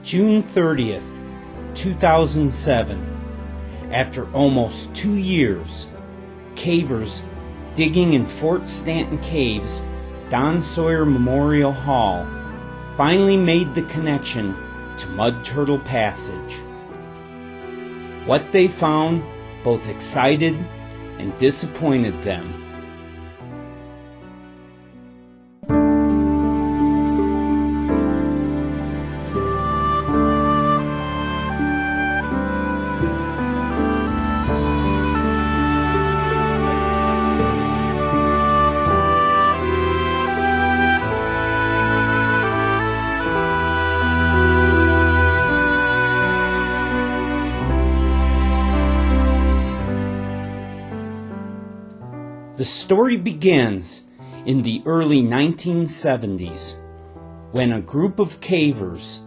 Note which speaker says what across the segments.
Speaker 1: June 30th, 2007. After almost 2 years, cavers digging in Fort Stanton Cave's Don Sawyer Memorial Hall finally made the connection to Mud Turtle Passage. What they found both excited and disappointed them. The story begins in the early 1970s when a group of cavers,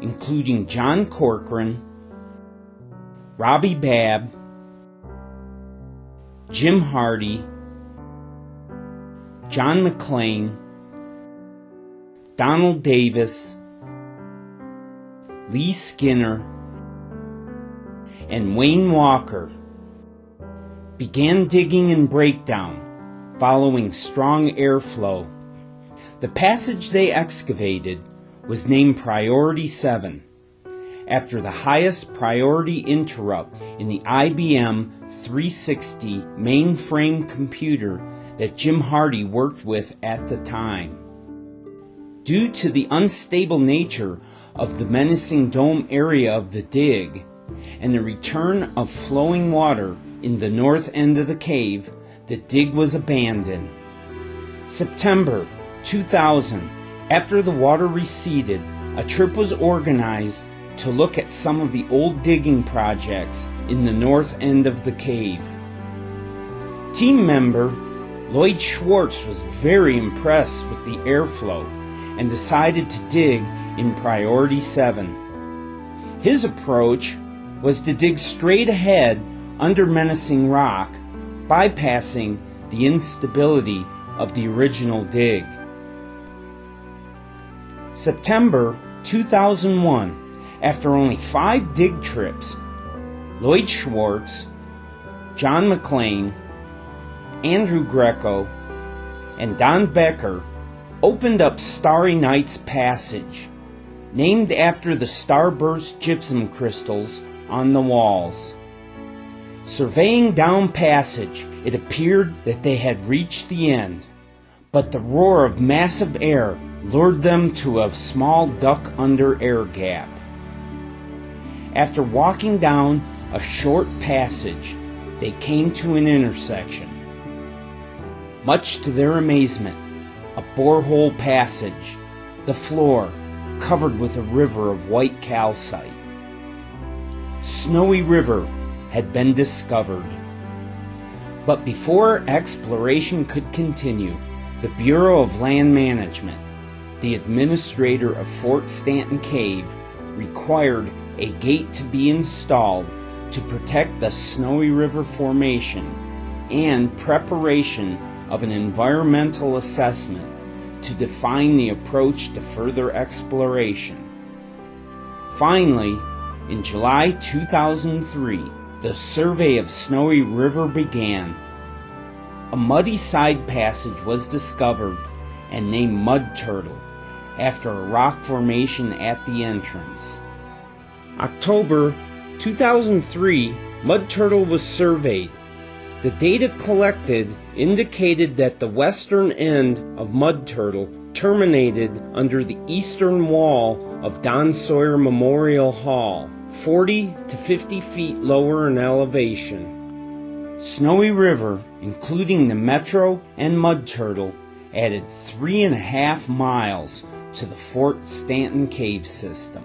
Speaker 1: including John Corcoran, Robbie Babb, Jim Hardy, John McLean, Donald Davis, Lee Skinner, and Wayne Walker began digging in breakdown following strong airflow. The passage they excavated was named Priority 7 after the highest priority interrupt in the IBM 360 mainframe computer that Jim Hardy worked with at the time. Due to the unstable nature of the menacing dome area of the dig and the return of flowing water in the north end of the cave, the dig was abandoned. September 2000, after the water receded, a trip was organized to look at some of the old digging projects in the north end of the cave. Team member Lloyd Schwartz was very impressed with the airflow and decided to dig in Priority 7. His approach was to dig straight ahead under menacing rock, bypassing the instability of the original dig. September 2001, after only 5 dig trips, Lloyd Schwartz, John McLean, Andrew Greco, and Don Becker opened up Starry Night's Passage, named after the starburst gypsum crystals on the walls. Surveying down passage, it appeared that they had reached the end, but the roar of massive air lured them to a small duck-under air gap. After walking down a short passage, they came to an intersection. Much to their amazement, a borehole passage, the floor covered with a river of white calcite. Snowy River had been discovered. But before exploration could continue, the Bureau of Land Management, the administrator of Fort Stanton Cave, required a gate to be installed to protect the Snowy River Formation and preparation of an environmental assessment to define the approach to further exploration. Finally, in July 2003, the survey of Snowy River began. A muddy side passage was discovered and named Mud Turtle after a rock formation at the entrance. October 2003, Mud Turtle was surveyed. The data collected indicated that the western end of Mud Turtle terminated under the eastern wall of Don Sawyer Memorial Hall, 40 to 50 feet lower in elevation. Snowy River, including the Metro and Mud Turtle, added 3.5 miles to the Fort Stanton Cave system.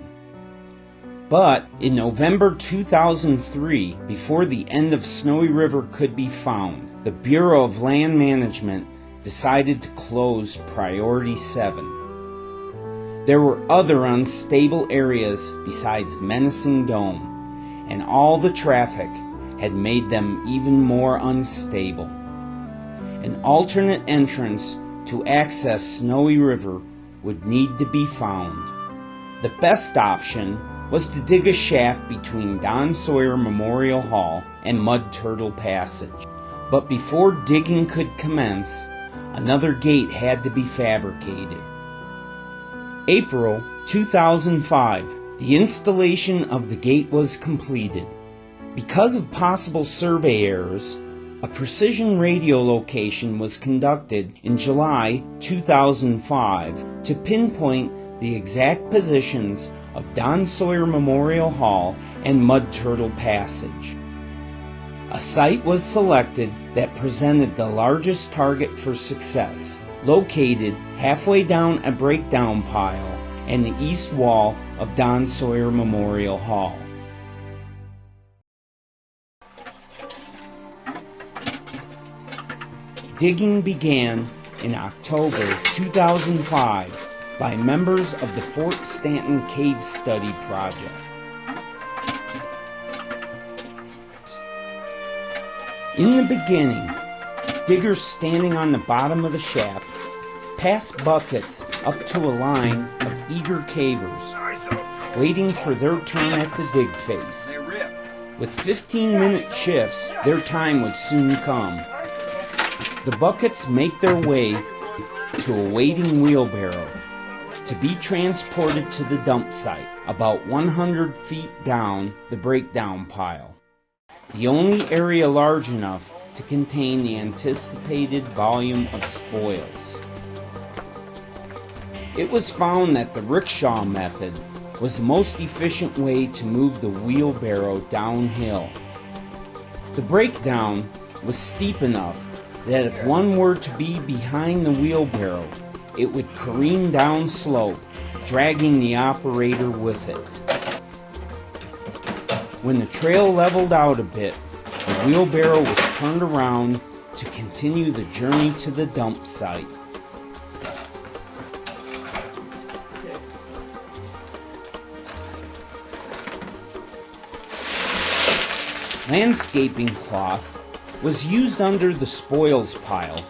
Speaker 1: But in November 2003, before the end of Snowy River could be found, the Bureau of Land Management decided to close Priority 7. There were other unstable areas besides Menacing Dome, and all the traffic had made them even more unstable. An alternate entrance to access Snowy River would need to be found. The best option was to dig a shaft between Don Sawyer Memorial Hall and Mud Turtle Passage. But before digging could commence, another gate had to be fabricated. April 2005, the installation of the gate was completed. Because of possible survey errors, a precision radio location was conducted in July 2005 to pinpoint the exact positions of Don Sawyer Memorial Hall and Mud Turtle Passage. A site was selected that presented the largest target for success, located halfway down a breakdown pile and the east wall of Don Sawyer Memorial Hall. Digging began in October 2005 by members of the Fort Stanton Cave Study Project. In the beginning, diggers standing on the bottom of the shaft passed buckets up to a line of eager cavers, waiting for their turn at the dig face. With 15-minute shifts, their time would soon come. The buckets make their way to a waiting wheelbarrow to be transported to the dump site about 100 feet down the breakdown pile, the only area large enough to contain the anticipated volume of spoils. It was found that the rickshaw method was the most efficient way to move the wheelbarrow downhill. The breakdown was steep enough that if one were to be behind the wheelbarrow, it would careen down slope, dragging the operator with it. When the trail leveled out a bit, the wheelbarrow was turned around to continue the journey to the dump site. Landscaping cloth was used under the spoils pile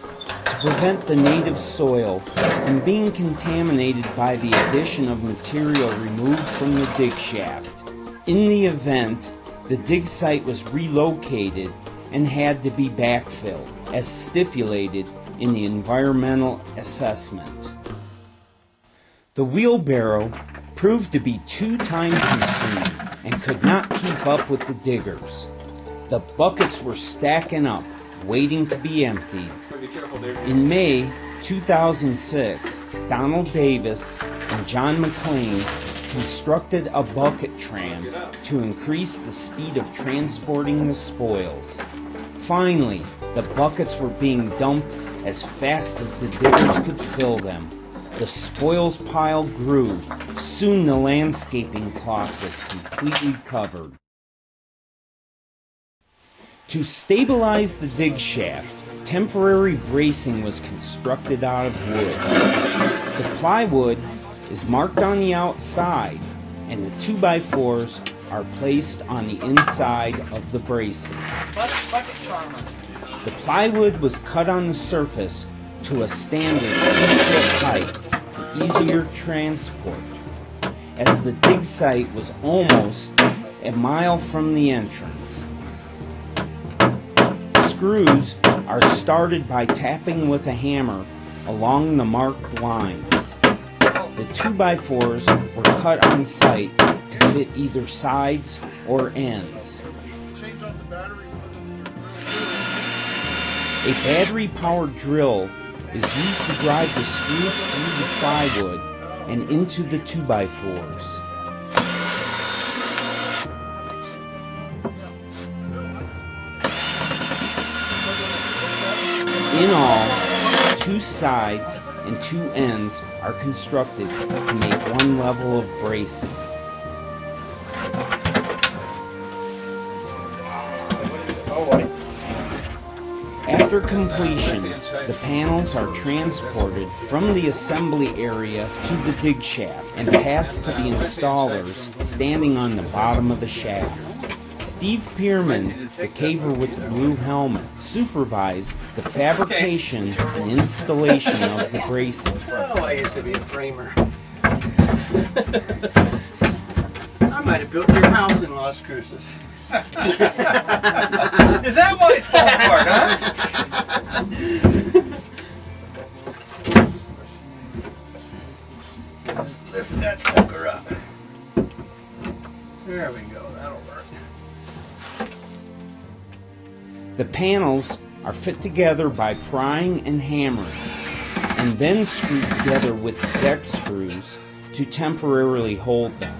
Speaker 1: to prevent the native soil from being contaminated by the addition of material removed from the dig shaft. In the event, the dig site was relocated and had to be backfilled, as stipulated in the environmental assessment. The wheelbarrow proved to be too time-consuming and could not keep up with the diggers. The buckets were stacking up, waiting to be emptied. In May 2006, Donald Davis and John McLean constructed a bucket tram to increase the speed of transporting the spoils. Finally, the buckets were being dumped as fast as the diggers could fill them. The spoils pile grew. Soon the landscaping cloth was completely covered. To stabilize the dig shaft, temporary bracing was constructed out of wood. The plywood is marked on the outside, and the 2x4s are placed on the inside of the bracing. The plywood was cut on the surface to a standard 2-foot height for easier transport, as the dig site was almost a mile from the entrance. Screws are started by tapping with a hammer along the marked lines. The 2x4s were cut on site to fit either sides or ends. A battery-powered drill is used to drive the screws through the plywood and into the 2x4s. In all, 2 sides and 2 ends are constructed to make one level of bracing. After completion, the panels are transported from the assembly area to the dig shaft and passed to the installers standing on the bottom of the shaft. Steve Pierman, the caver with the blue helmet, supervised the fabrication and installation of the bracing.
Speaker 2: Oh, I used to be a framer. I might have built your house in Las Cruces.
Speaker 3: Is that why it's falling apart, huh?
Speaker 2: Lift that sucker up. There we go, that'll work.
Speaker 1: The panels are fit together by prying and hammering, and then screwed together with the deck screws to temporarily hold them.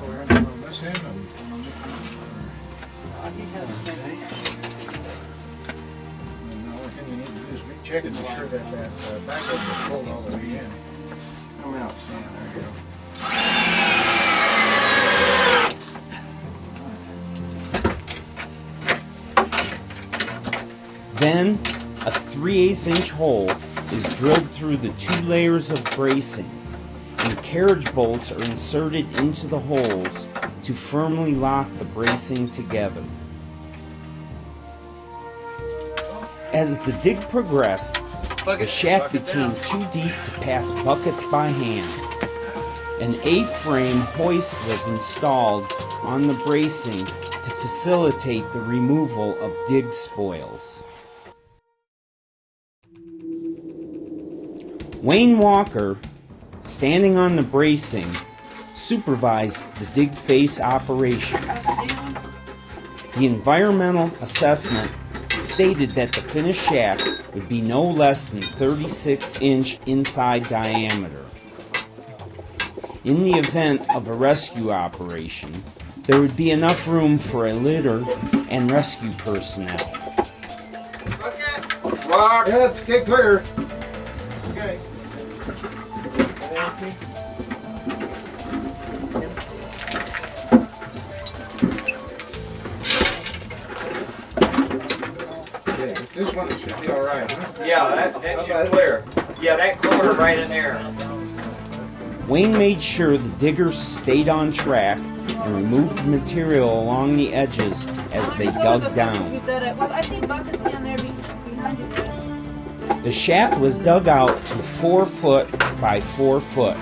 Speaker 4: Check it to be sure that back up is pulled all the way in.
Speaker 2: Come out, Sam. There you go.
Speaker 1: Then, a 3/8 inch hole is drilled through the 2 layers of bracing, and carriage bolts are inserted into the holes to firmly lock the bracing together. As the dig progressed, the shaft became too deep to pass buckets by hand. An A-frame hoist was installed on the bracing to facilitate the removal of dig spoils. Wayne Walker, standing on the bracing, supervised the dig face operations. The environmental assessment stated that the finished shaft would be no less than 36-inch inside diameter. In the event of a rescue operation, there would be enough room for a litter and rescue personnel.
Speaker 4: Yeah, let's get clear.
Speaker 2: Okay.
Speaker 4: This one should be all right, huh?
Speaker 3: Yeah, that should clear. Yeah, that corner right in there.
Speaker 1: Wayne made sure the diggers stayed on track and removed material along the edges as they dug down.
Speaker 5: I see buckets down there behind you.
Speaker 1: The shaft was dug out to 4 foot by 4 foot,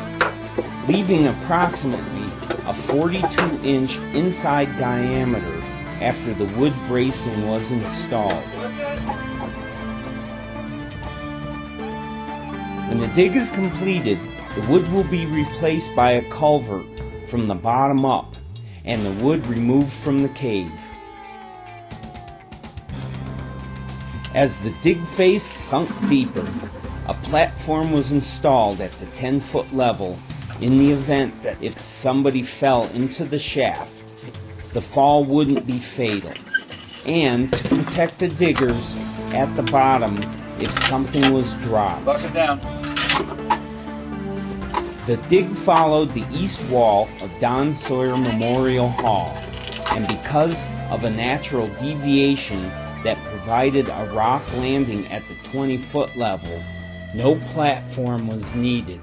Speaker 1: leaving approximately a 42-inch inside diameter after the wood bracing was installed. When the dig is completed, the wood will be replaced by a culvert from the bottom up and the wood removed from the cave. As the dig face sunk deeper, a platform was installed at the 10-foot level in the event that if somebody fell into the shaft, the fall wouldn't be fatal, and to protect the diggers at the bottom if something was dropped.
Speaker 3: Bucket down.
Speaker 1: The dig followed the east wall of Don Sawyer Memorial Hall, and because of a natural deviation that provided a rock landing at the 20-foot level, no platform was needed.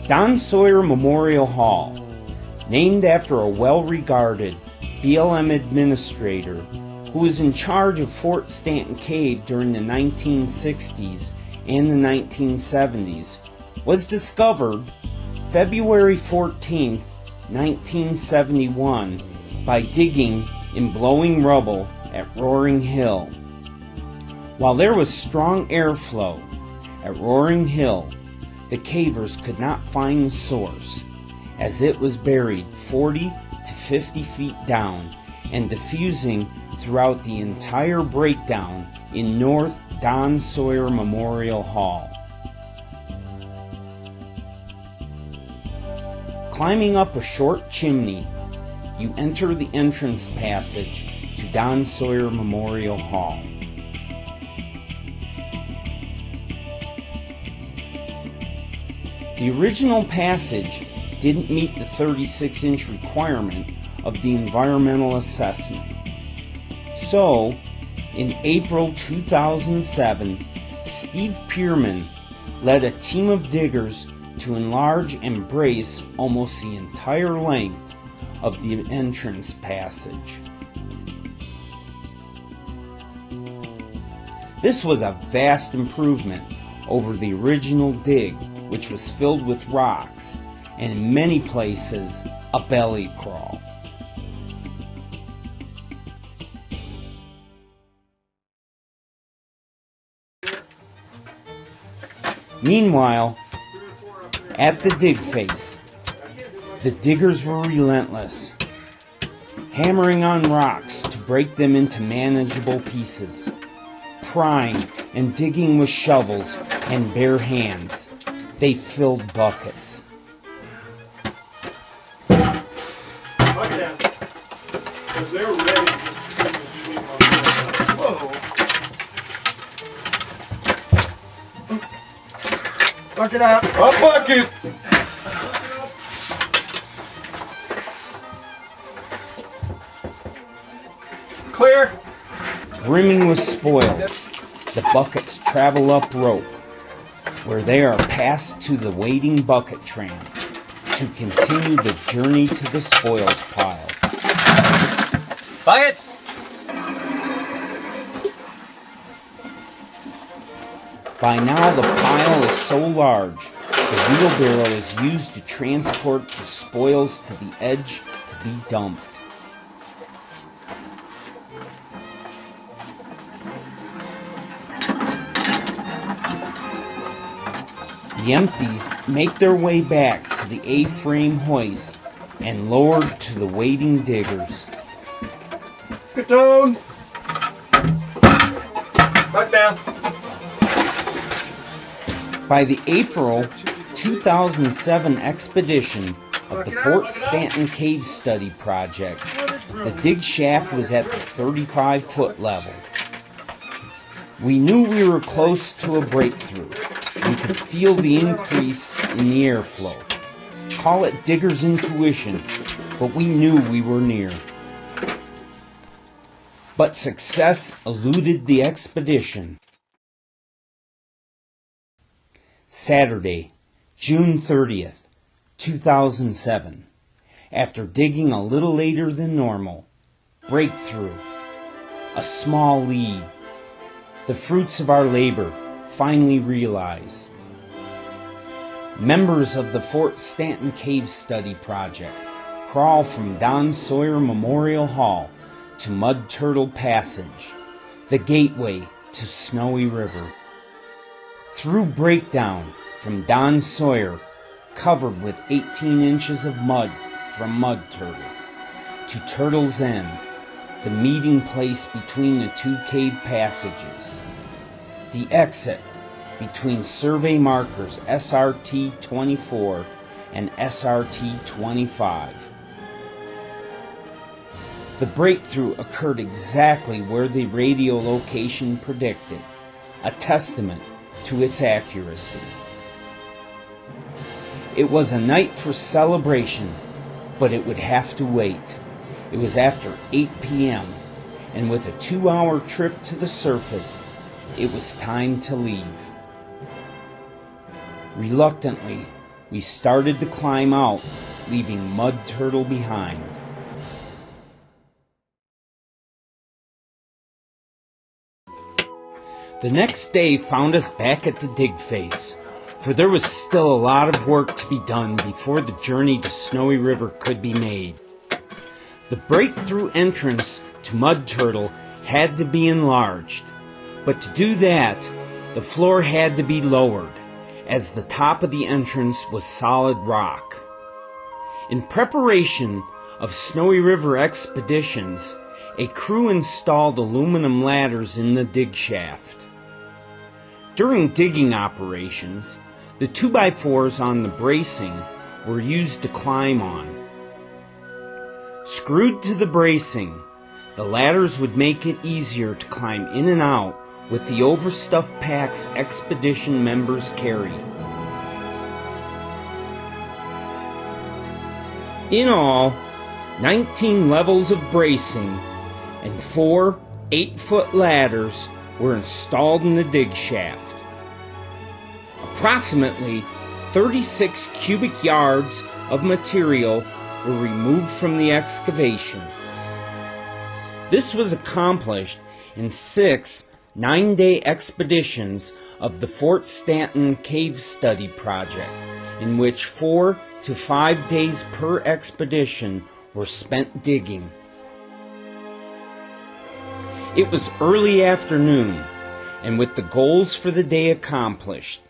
Speaker 1: Don Sawyer Memorial Hall, named after a well-regarded BLM administrator who was in charge of Fort Stanton Cave during the 1960s and the 1970s, was discovered February 14, 1971 by digging in blowing rubble at Roaring Hill. While there was strong airflow at Roaring Hill, the cavers could not find the source, as it was buried 40 to 50 feet down and diffusing throughout the entire breakdown in North Don Sawyer Memorial Hall. Climbing up a short chimney, you enter the entrance passage to Don Sawyer Memorial Hall. The original passage didn't meet the 36-inch requirement of the environmental assessment. So, in April 2007, Steve Pearman led a team of diggers to enlarge and brace almost the entire length of the entrance passage. This was a vast improvement over the original dig which was filled with rocks, and in many places, a belly crawl. Meanwhile, at the dig face, the diggers were relentless, hammering on rocks to break them into manageable pieces, prying and digging with shovels and bare hands. They filled buckets.
Speaker 4: Bucket out. Up bucket.
Speaker 2: Clear.
Speaker 1: Brimming with spoils, the buckets travel up rope, where they are passed to the waiting bucket tram to continue the journey to the spoils pile.
Speaker 3: Bucket!
Speaker 1: By now the pile is so large, the wheelbarrow is used to transport the spoils to the edge to be dumped. The empties make their way back to the A-frame hoist and lowered to the waiting diggers.
Speaker 4: Get down.
Speaker 2: Buck down.
Speaker 1: By the April 2007 expedition of the Fort Stanton Cave Study Project, the dig shaft was at the 35-foot level. We knew we were close to a breakthrough. We could feel the increase in the airflow. Call it digger's intuition, but we knew we were near. But success eluded the expedition. Saturday, June 30th, 2007. After digging a little later than normal, breakthrough, a small lead, the fruits of our labor finally realized. Members of the Fort Stanton Cave Study Project crawl from Don Sawyer Memorial Hall to Mud Turtle Passage, the gateway to Snowy River. Through breakdown from Don Sawyer, covered with 18 inches of mud from Mud Turtle, to Turtle's End, the meeting place between the two cave passages. The exit between survey markers SRT 24 and SRT 25. The breakthrough occurred exactly where the radio location predicted, a testament to its accuracy. It was a night for celebration, but it would have to wait. It was after 8 p.m., and with a 2-hour trip to the surface, it was time to leave. Reluctantly, we started to climb out, leaving Mud Turtle behind. The next day found us back at the dig face, for there was still a lot of work to be done before the journey to Snowy River could be made. The breakthrough entrance to Mud Turtle had to be enlarged, but to do that, the floor had to be lowered, as the top of the entrance was solid rock. In preparation of Snowy River expeditions, a crew installed aluminum ladders in the dig shaft. During digging operations, the 2x4s on the bracing were used to climb on. Screwed to the bracing, the ladders would make it easier to climb in and out with the overstuffed packs expedition members carry. In all, 19 levels of bracing and 4 8-foot ladders were installed in the dig shaft. Approximately 36 cubic yards of material were removed from the excavation. This was accomplished in 6 9-day expeditions of the Fort Stanton Cave Study Project, in which 4 to 5 days per expedition were spent digging. It was early afternoon, and with the goals for the day accomplished,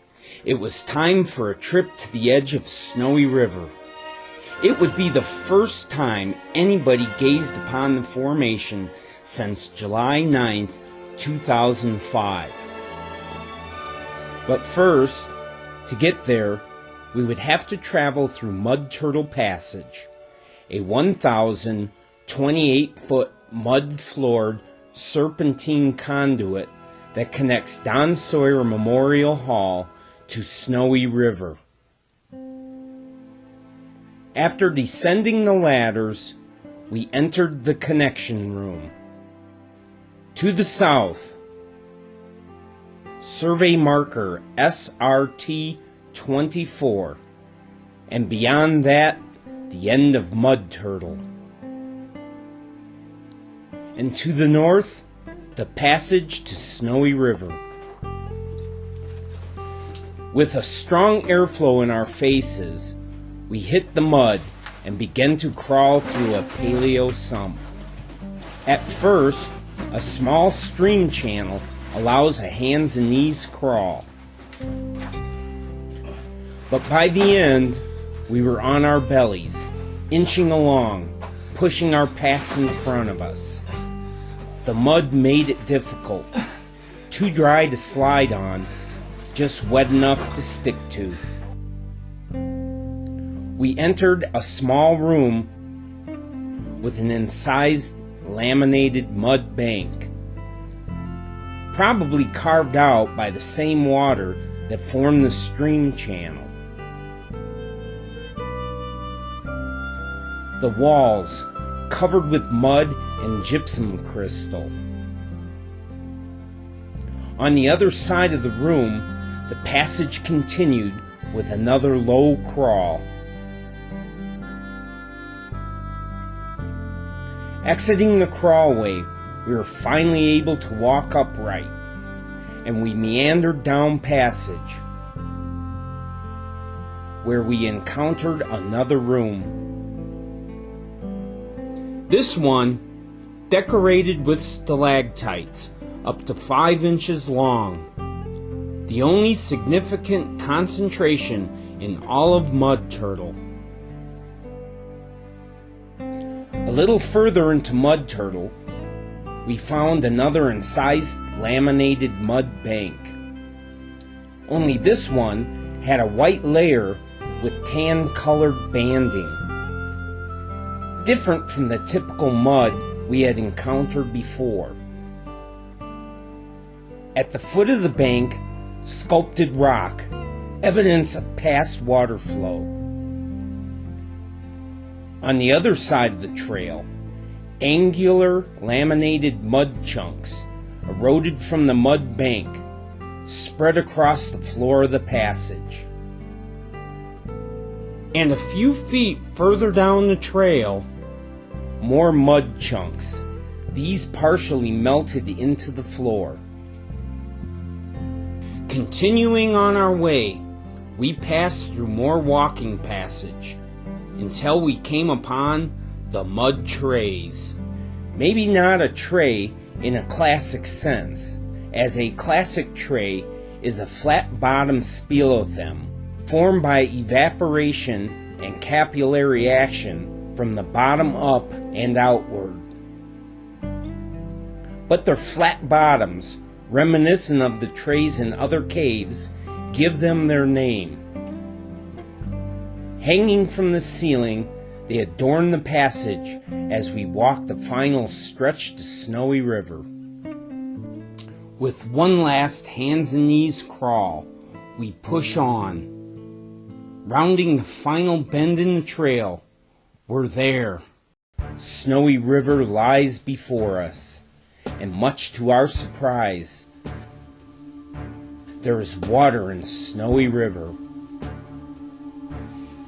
Speaker 1: it was time for a trip to the edge of Snowy River. It would be the first time anybody gazed upon the formation since July 9th, 2005. But first, to get there, we would have to travel through Mud Turtle Passage, a 1,028-foot mud-floored serpentine conduit that connects Don Sawyer Memorial Hall to Snowy River. After descending the ladders, we entered the connection room. To the south, survey marker SRT 24, and beyond that, the end of Mud Turtle. And to the north, the passage to Snowy River. With a strong airflow in our faces, we hit the mud and began to crawl through a paleo sump. At first, a small stream channel allows a hands and knees crawl. But by the end, we were on our bellies, inching along, pushing our packs in front of us. The mud made it difficult, too dry to slide on, just wet enough to stick to. We entered a small room with an incised laminated mud bank, probably carved out by the same water that formed the stream channel. The walls covered with mud and gypsum crystal. On the other side of the room, the passage continued with another low crawl. Exiting the crawlway, we were finally able to walk upright, and we meandered down passage, where we encountered another room. This one, decorated with stalactites up to 5 inches long, the only significant concentration in all of Mud Turtle. A little further into Mud Turtle, we found another incised laminated mud bank. Only this one had a white layer with tan-colored banding, different from the typical mud we had encountered before. At the foot of the bank, sculpted rock, evidence of past water flow. On the other side of the trail, angular laminated mud chunks, eroded from the mud bank, spread across the floor of the passage. And a few feet further down the trail, more mud chunks, these partially melted into the floor. Continuing on our way, we passed through more walking passage until we came upon the mud trays. Maybe not a tray in a classic sense, as a classic tray is a flat-bottom speleothem formed by evaporation and capillary action from the bottom up and outward. But their flat bottoms, reminiscent of the trays in other caves, give them their name. Hanging from the ceiling, they adorn the passage as we walk the final stretch to Snowy River. With one last hands and knees crawl, we push on. Rounding the final bend in the trail, we're there. Snowy River lies before us, and much to our surprise, there is water in Snowy River.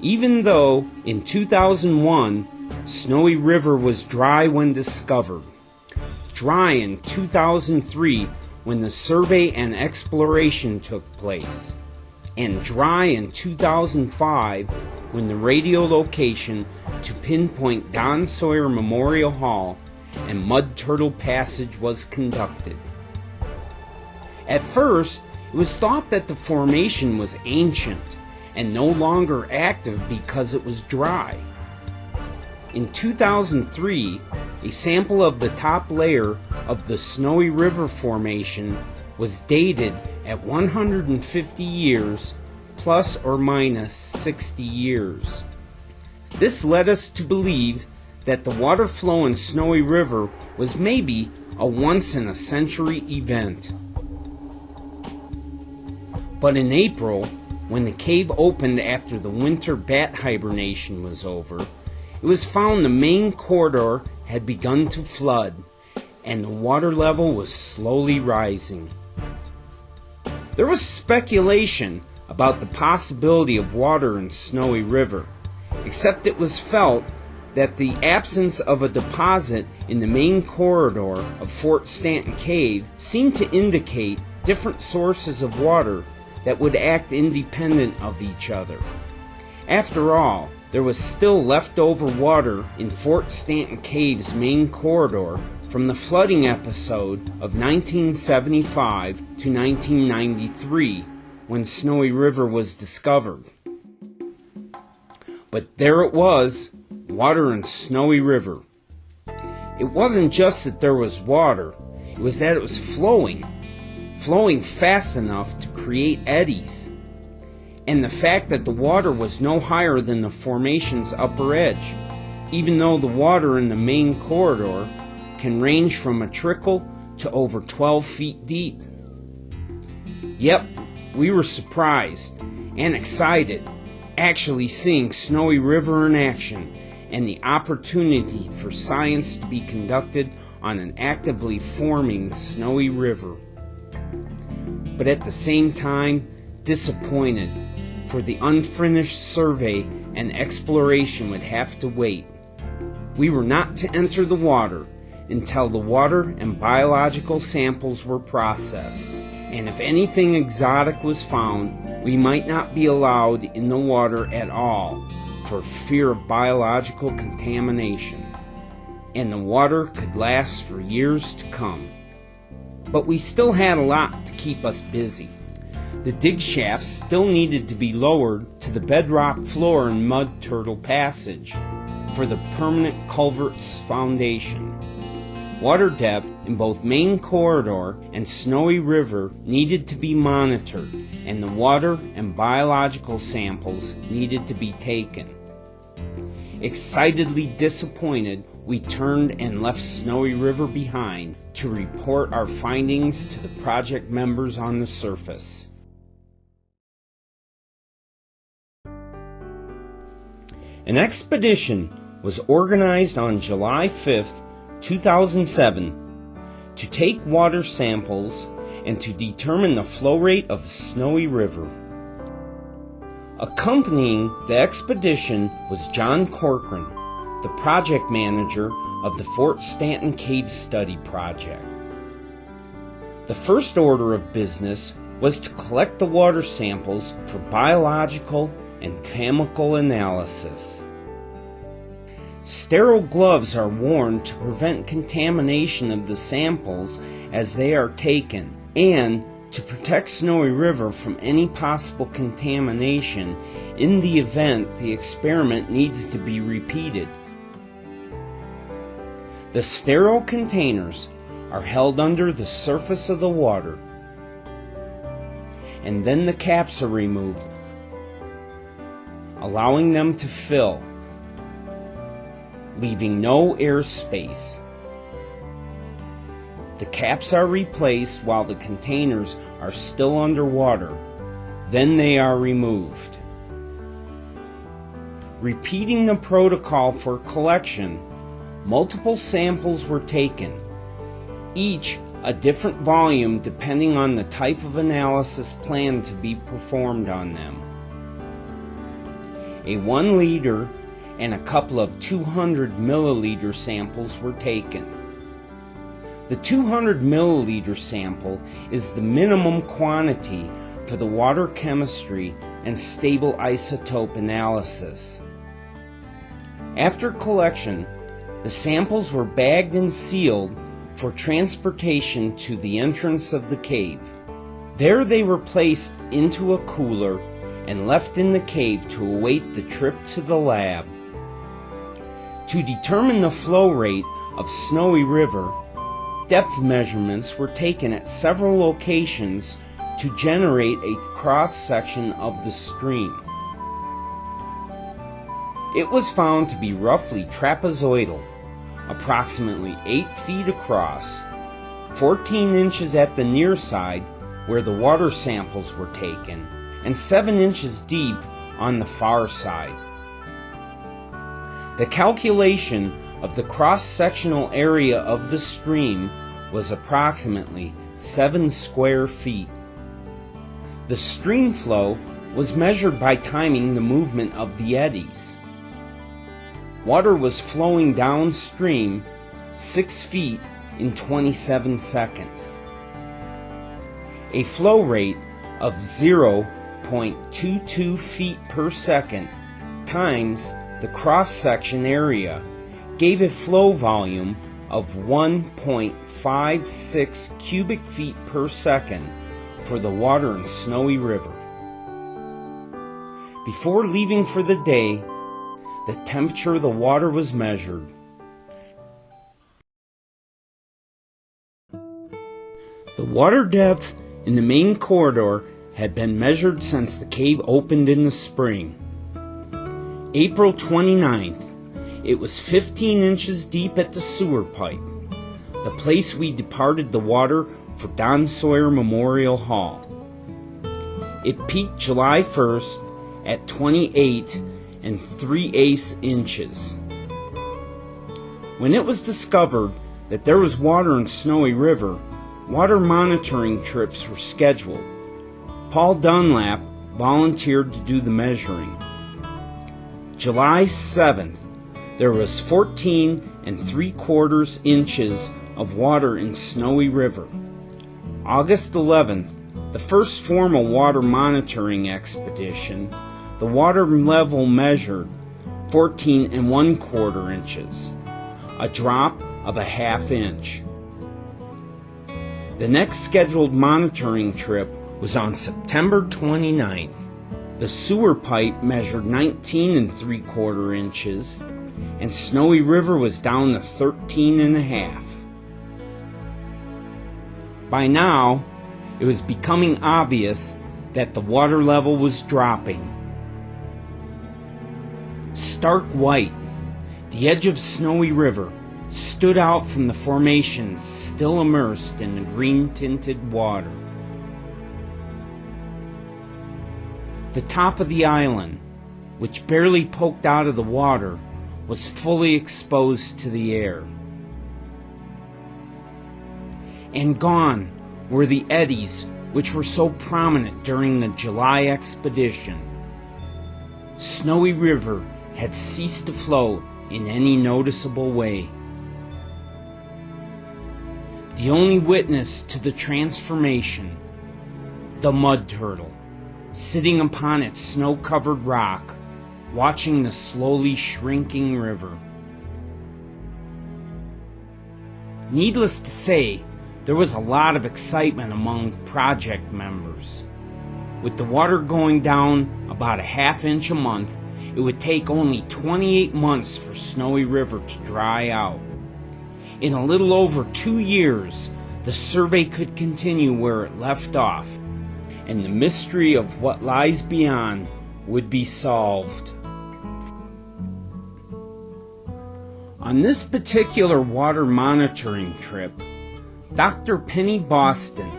Speaker 1: Even though in 2001, Snowy River was dry when discovered, dry in 2003 when the survey and exploration took place, and dry in 2005 when the radiolocation to pinpoint Don Sawyer Memorial Hall and Mud Turtle Passage was conducted. At first, it was thought that the formation was ancient and no longer active because it was dry. In 2003, a sample of the top layer of the Snowy River Formation was dated at 150 years plus or minus 60 years. This led us to believe that the water flow in Snowy River was maybe a once-in-a-century event. But in April, when the cave opened after the winter bat hibernation was over, it was found the main corridor had begun to flood, and the water level was slowly rising. There was speculation about the possibility of water in Snowy River, except it was felt that the absence of a deposit in the main corridor of Fort Stanton Cave seemed to indicate different sources of water that would act independent of each other. After all, there was still leftover water in Fort Stanton Cave's main corridor from the flooding episode of 1975 to 1993 when Snowy River was discovered. But there it was, water in Snowy River. It wasn't just that there was water, it was that it was flowing fast enough to create eddies. And the fact that the water was no higher than the formation's upper edge, even though the water in the main corridor can range from a trickle to over 12 feet deep. Yep, we were surprised and excited actually seeing Snowy River in action and the opportunity for science to be conducted on an actively forming Snowy River. But at the same time, disappointed, for the unfinished survey and exploration would have to wait. We were not to enter the water until the water and biological samples were processed, and if anything exotic was found, we might not be allowed in the water at all for fear of biological contamination, and the water could last for years to come. But we still had a lot to keep us busy. The dig shafts still needed to be lowered to the bedrock floor in Mud Turtle Passage for the permanent culvert's foundation. Water depth in both main corridor and Snowy River needed to be monitored, and the water and biological samples needed to be taken. Excitedly disappointed, we turned and left Snowy River behind to report our findings to the project members on the surface. An expedition was organized on July 5th, 2007 to take water samples and to determine the flow rate of the Snowy River. Accompanying the expedition was John Corcoran, the project manager of the Fort Stanton Cave Study Project. The first order of business was to collect the water samples for biological and chemical analysis. Sterile gloves are worn to prevent contamination of the samples as they are taken, and to protect Snowy River from any possible contamination in the event the experiment needs to be repeated. The sterile containers are held under the surface of the water, and then the caps are removed, allowing them to fill, leaving no airspace. The caps are replaced while the containers are still underwater. Then they are removed. Repeating the protocol for collection, multiple samples were taken, each a different volume depending on the type of analysis planned to be performed on them. A 1 liter and a couple of 200 milliliter samples were taken. The 200 milliliter sample is the minimum quantity for the water chemistry and stable isotope analysis. After collection, the samples were bagged and sealed for transportation to the entrance of the cave. There they were placed into a cooler and left in the cave to await the trip to the lab. To determine the flow rate of Snowy River, depth measurements were taken at several locations to generate a cross-section of the stream. It was found to be roughly trapezoidal, approximately 8 feet across, 14 inches at the near side where the water samples were taken, and 7 inches deep on the far side. The calculation of the cross-sectional area of the stream was approximately 7 square feet. The stream flow was measured by timing the movement of the eddies. Water was flowing downstream 6 feet in 27 seconds. A flow rate of 0.22 feet per second times the cross-section area gave a flow volume of 1.56 cubic feet per second for the water in Snowy River. Before leaving for the day, the temperature of the water was measured. The water depth in the main corridor had been measured since the cave opened in the spring. April 29th, it was 15 inches deep at the sewer pipe, the place we departed the water for Don Sawyer Memorial Hall. It peaked July 1st at 28 3/8 inches. When it was discovered that there was water in Snowy River, water monitoring trips were scheduled. Paul Dunlap volunteered to do the measuring. July 7th, there was 14 3/4 inches of water in Snowy River. August 11th, the first formal water monitoring expedition, the water level measured 14 1/4 inches, a drop of a half inch. The next scheduled monitoring trip was on September 29th. The sewer pipe measured 19 3/4 inches, and Snowy River was down to 13 1/2. By now, it was becoming obvious that the water level was dropping. Stark white, the edge of Snowy River stood out from the formation still immersed in the green-tinted water. The top of the island, which barely poked out of the water, was fully exposed to the air. And gone were the eddies which were so prominent during the July expedition. Snowy River had ceased to flow in any noticeable way. The only witness to the transformation, the mud turtle, sitting upon its snow-covered rock, watching the slowly shrinking river. Needless to say, there was a lot of excitement among project members. With the water going down about a half inch a month, it would take only 28 months for Snowy River to dry out. In a little over 2 years, the survey could continue where it left off, and the mystery of what lies beyond would be solved. On this particular water monitoring trip, Dr. Penny Boston,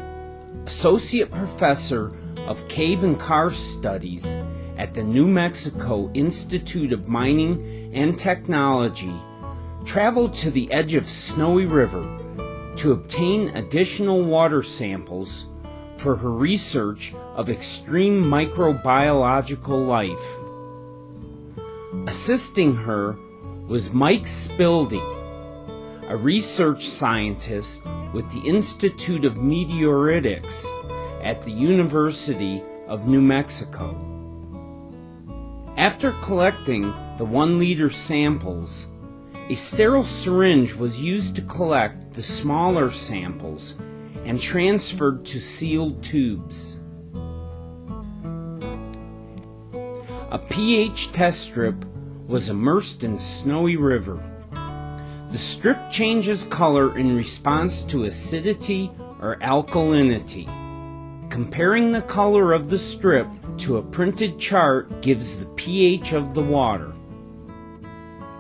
Speaker 1: Associate Professor of Cave and Karst Studies at the New Mexico Institute of Mining and Technology, traveled to the edge of Snowy River to obtain additional water samples for her research of extreme microbiological life. Assisting her was Mike Spildy, a research scientist with the Institute of Meteoritics at the University of New Mexico. After collecting the 1-liter samples, a sterile syringe was used to collect the smaller samples and transferred to sealed tubes. A pH test strip was immersed in Snowy River. The strip changes color in response to acidity or alkalinity. Comparing the color of the strip to a printed chart gives the pH of the water.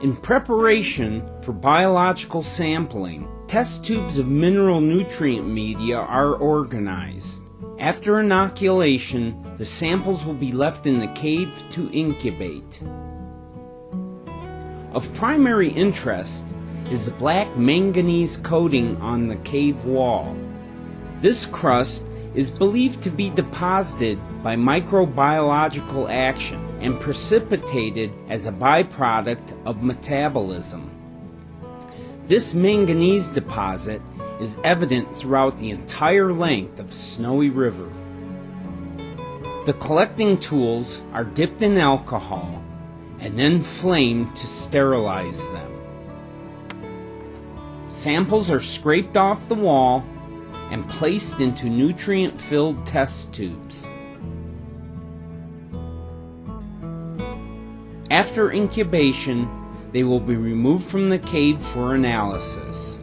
Speaker 1: In preparation for biological sampling, test tubes of mineral nutrient media are organized. After inoculation, the samples will be left in the cave to incubate. Of primary interest is the black manganese coating on the cave wall. This crust is believed to be deposited by microbiological action and precipitated as a byproduct of metabolism. This manganese deposit is evident throughout the entire length of Snowy River. The collecting tools are dipped in alcohol and then flamed to sterilize them. Samples are scraped off the wall and placed into nutrient-filled test tubes. After incubation, they will be removed from the cave for analysis.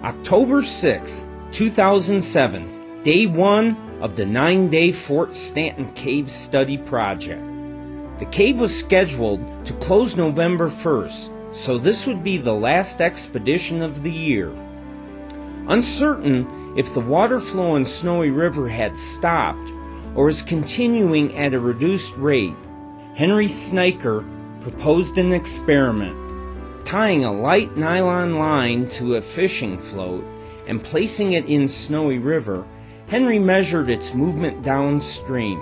Speaker 1: October 6, 2007, Day 1 of the 9-day Fort Stanton Cave Study Project. The cave was scheduled to close November 1st, so this would be the last expedition of the year. Uncertain if the water flow in Snowy River had stopped or is continuing at a reduced rate, Henry Sniker proposed an experiment. Tying a light nylon line to a fishing float and placing it in Snowy River, Henry measured its movement downstream.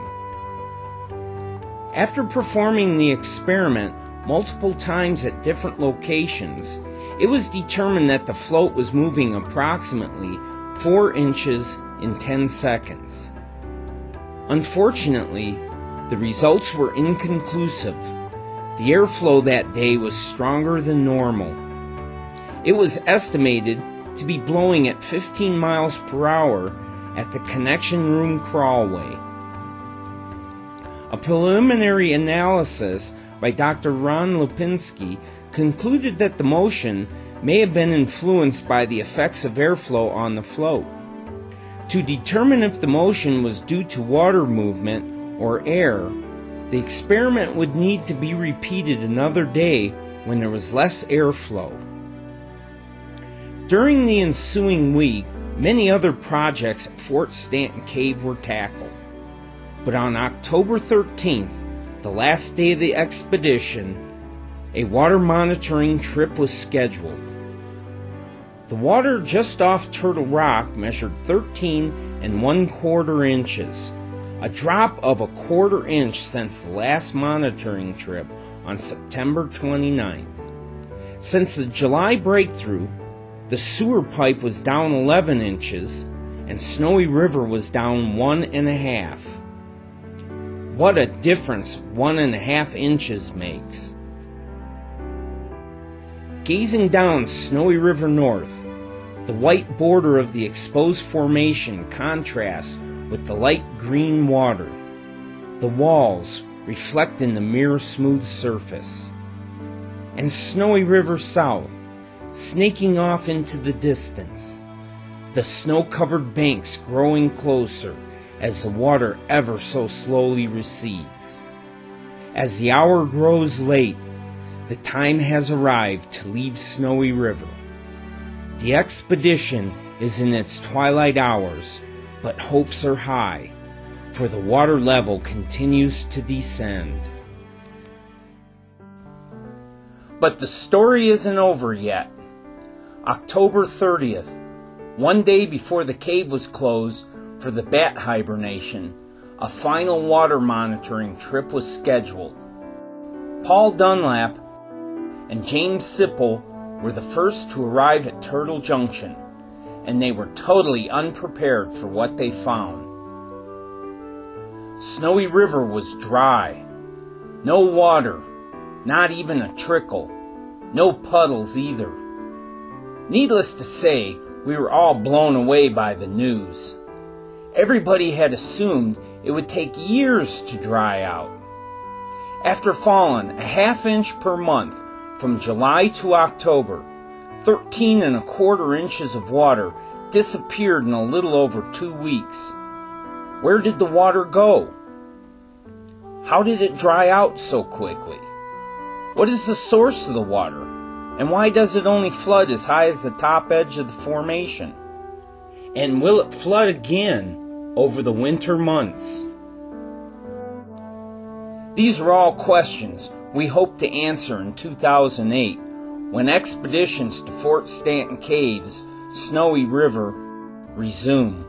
Speaker 1: After performing the experiment multiple times at different locations, it was determined that the float was moving approximately 4 inches in 10 seconds. Unfortunately, the results were inconclusive. The airflow that day was stronger than normal. It was estimated to be blowing at 15 miles per hour at the connection room crawlway. A preliminary analysis by Dr. Ron Lipinski concluded that the motion may have been influenced by the effects of airflow on the float. To determine if the motion was due to water movement or air, the experiment would need to be repeated another day when there was less airflow. During the ensuing week, many other projects at Fort Stanton Cave were tackled. But on October 13th, the last day of the expedition, a water monitoring trip was scheduled. The water just off Turtle Rock measured 13 1/4 inches, a drop of 1/4 inch since the last monitoring trip on September 29th. Since the July breakthrough, the sewer pipe was down 11 inches and Snowy River was down 1.5. What a difference 1.5 inches makes. Gazing down Snowy River north, the white border of the exposed formation contrasts with the light green water. The walls reflect in the mirror-smooth surface. And Snowy River south, snaking off into the distance, the snow-covered banks growing closer as the water ever so slowly recedes. As the hour grows late, the time has arrived to leave Snowy River. The expedition is in its twilight hours, but hopes are high, for the water level continues to descend. But the story isn't over yet. October 30th, one day before the cave was closed for the bat hibernation, a final water monitoring trip was scheduled. Paul Dunlap and James Sipple were the first to arrive at Turtle Junction, and they were totally unprepared for what they found. Snowy River was dry. No water, not even a trickle. No puddles either. Needless to say, we were all blown away by the news. Everybody had assumed it would take years to dry out. After falling a half-inch per month from July to October, 13¼ inches of water disappeared in a little over 2 weeks. Where did the water go? How did it dry out so quickly? What is the source of the water? And why does it only flood as high as the top edge of the formation? And will it flood again over the winter months? These are all questions we hope to answer in 2008 when expeditions to Fort Stanton Caves, Snowy River resume.